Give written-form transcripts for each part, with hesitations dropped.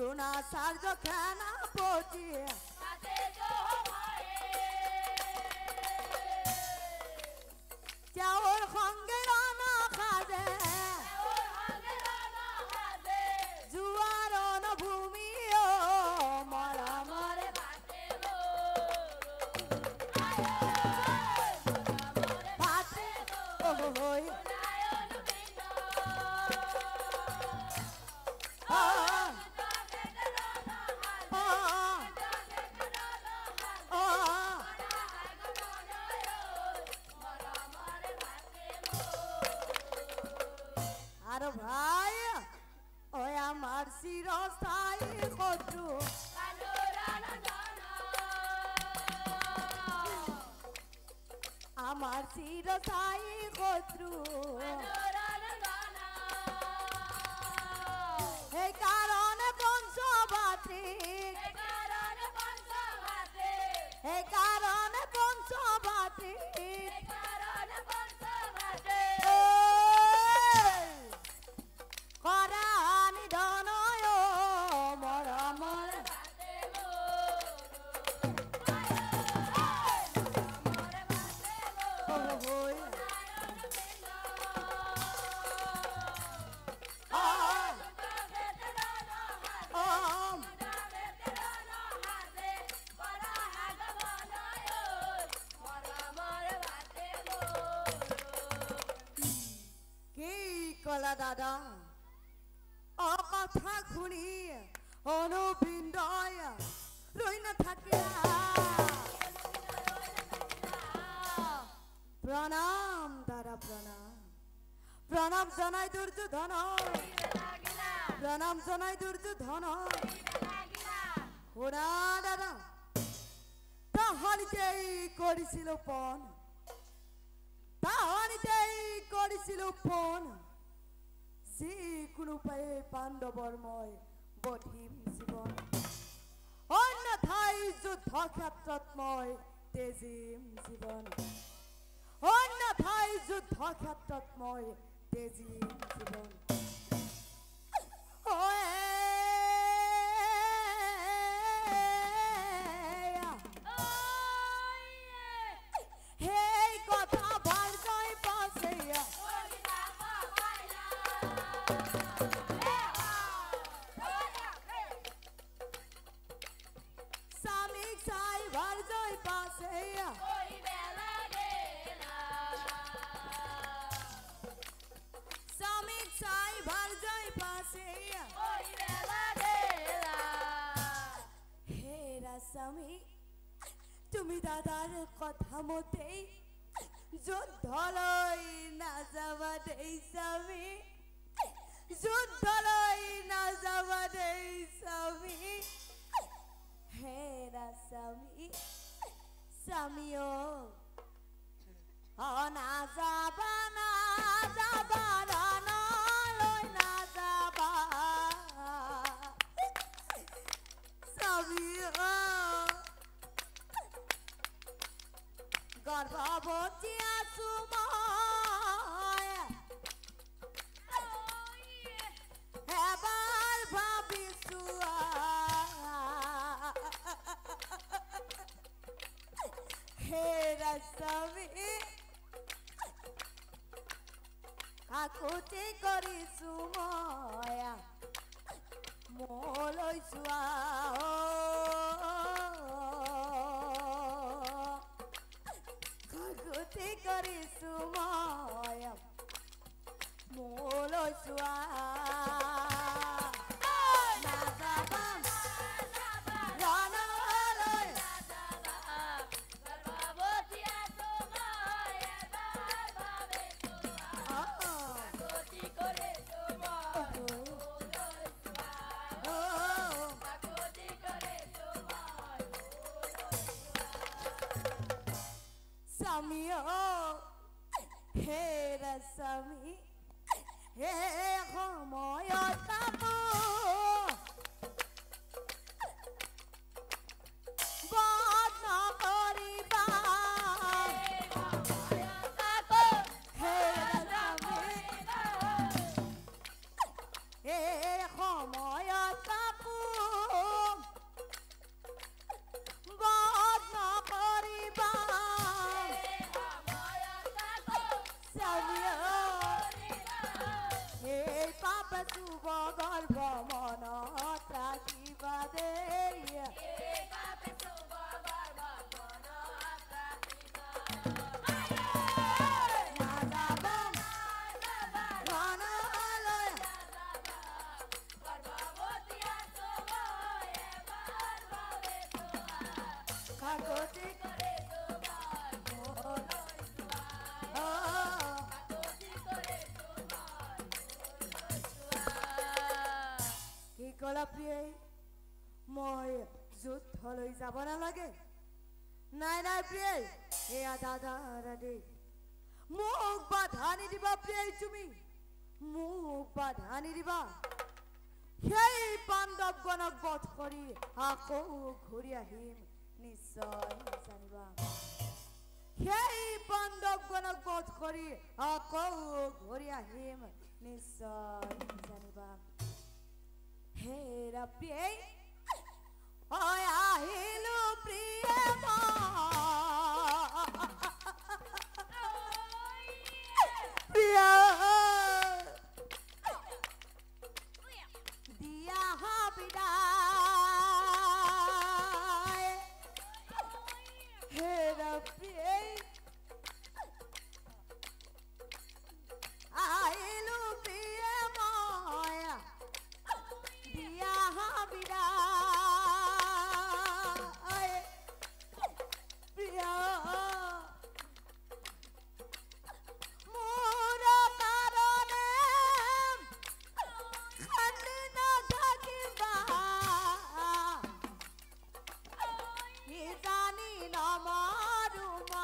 দ্রোণাচার্য সেনাপতি চাওর সঙ্গে রানা খাজে জুয়ার ভূমি ও মরা মরে ভাতে ওই আর ভাই ওই আমার চিরস্থায়ী শত্রু আমার চিরস্থায়ী শত্রু এই কারণে পঞ্চভাতৃ এই কারণে পঞ্চভাতৃ করানি ধনয় মরা মরে কি কলা দাদা অকথা শুনি অনুপিণ্ডয় ৰৈ নাথাকিলা প্ৰণাম দাদা প্ৰণাম প্ৰণাম জনাই দুৰ্যোধন প্ৰণাম জনাই দুৰ্যোধন শুনা দাদা তাহানিতেই কৰিছিলো পণ তাহানিতেই কৰিছিলো পণ যিকোনো উপায়ে পাণ্ডৱৰ মই বধিম জীৱন অন্যথাই যুদ্ধ ক্ষেত্ৰত মই তেজিম জীৱন অন্যথাই যুদ্ধ ক্ষেত্ৰত মই তেজিম জীৱন সেই কথা ভাল গৈ পাছে স্বামীক চাই ভাল গৈ পাছে স্বামীক চাই ভাল গৈ পাছে হেৰা স্বামী তুমি দাদাৰ কথা মতেই যুদ্ধলৈ নাযাবা দেই স্বামী যুদ্ধলৈ নাযাবা দেই স্বামী হেৰা স্বামী স্বামী নাযাবা নাযাবা ৰণলৈ নাযাবা স্বামী গৰ্ভৱতী আছো মই এবাৰ ভাবিছো হেৰা স্বামী কাকুতি কৰিছো মই মোলৈ চোৱা কাকুতি কৰিছো মই মোলৈ চোৱা স্বামী হেৰা স্বামী হে সময়ত বদ নকৰিবা হেৰা স্বামী হে সময়ত কলা প্ৰিয়ে মই যুদ্ধলৈ যাব নালাগে নাই নাই প্ৰিয়ে এয়া দাদাৰ আদেশ মোক বাধা নিদিবা প্ৰিয়ে তুমি মোক বাধা নিদিবা সেই পাণ্ডৱগণক বধ কৰি আকৌ ঘূৰি আহিম নিশ্চয় জানিবা সেই পাণ্ডৱগণক বধ কৰি আকৌ ঘূৰি আহিম নিশ্চয় জানিবা হেৰা প্ৰিয়ে ঐ আহিলো প্ৰিয়ে প্ৰিয়া দিয়া বিদায় হেৰা প্ৰিয়ে আহিলো প্ৰিয়ে মই দিয়া বিদায় প্ৰিয়া মোৰ কাৰণে খান্দি নাথাকিবা জানি নমৰো মই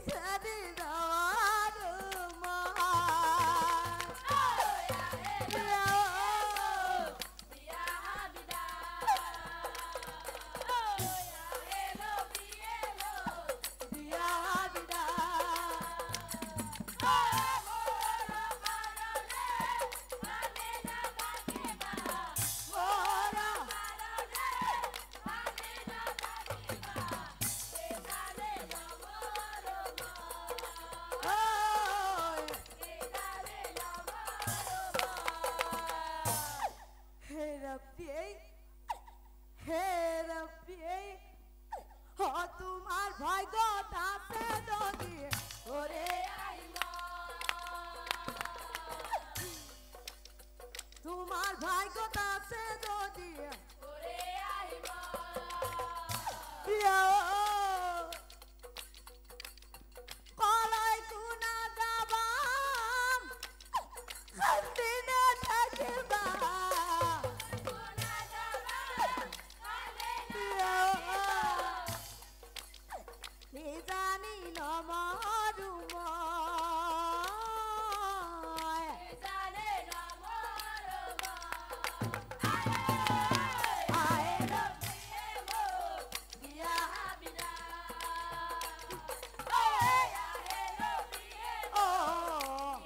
জানি নমৰো তোমাৰ ভাগ্য তাতে যদি ওৰে তোমাৰ ভাগ্য তাতে যদি ওৰে কলাই কুনা যাবাম দিনে থাকিবা জানি নমৰো মই জানে নমৰো আহিলো প্ৰিয়ে মোক দিয়া বিদায় আহিলো প্ৰিয়ে মোক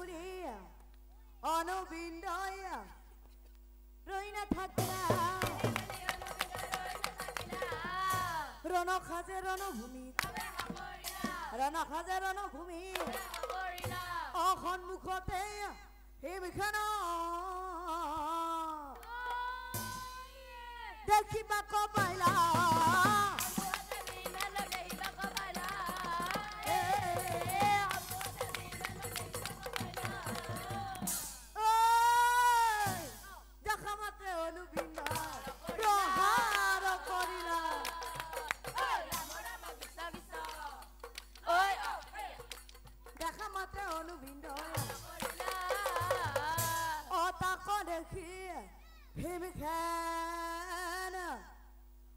দিয়া অনবিন্দয়া রইনা থাকলা রণখাজে রণভূমি রণখাজে রণভূমি অসন্মুখতে সেইবিখান দেখিবা কপাইলা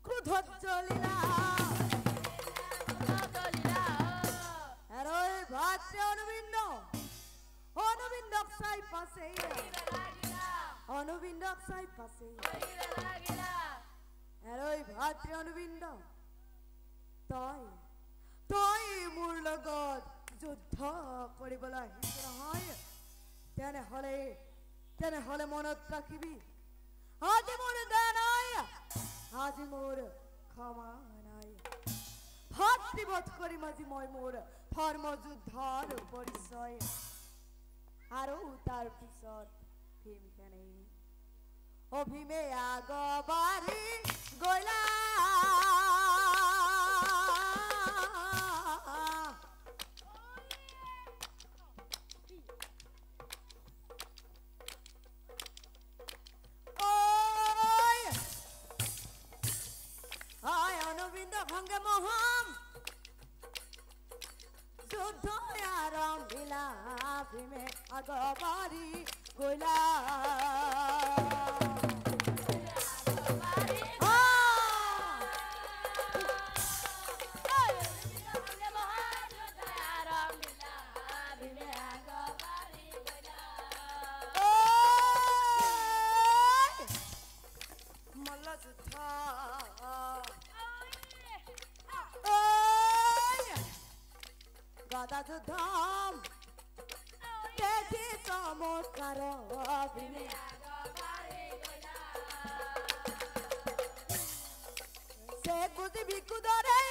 ক্রোধত জ্বলিলা ভাতৃ অনুবিন্দক চাই পাছে অনুবিন্দক চাই পাছে ভাতৃ অনুবিন্দ তই তই মোৰ লগত যুদ্ধ কৰিবলৈ আহিছ নহয় তেনেহলে মনত ৰাখিবি আজি মোৰ দয়া নাই আজি মোৰ ক্ষমা নাই ভাতৃবধ কৰিম আজি মই মোৰ ধৰ্ম যুদ্ধৰ পৰিচয় আৰু তাৰ পিছত ভীমখেনে অভিমে আগবাঢ়ি গলা গোবিন্দ সঙ্গে মহাম যুদ্ধ আৰম্ভিলা ভীমে আগবাঢ়ি গলা গদা যুদ্ধম দেখি চমৎকাৰ ভীমে সে বুঝি বিকুদৰে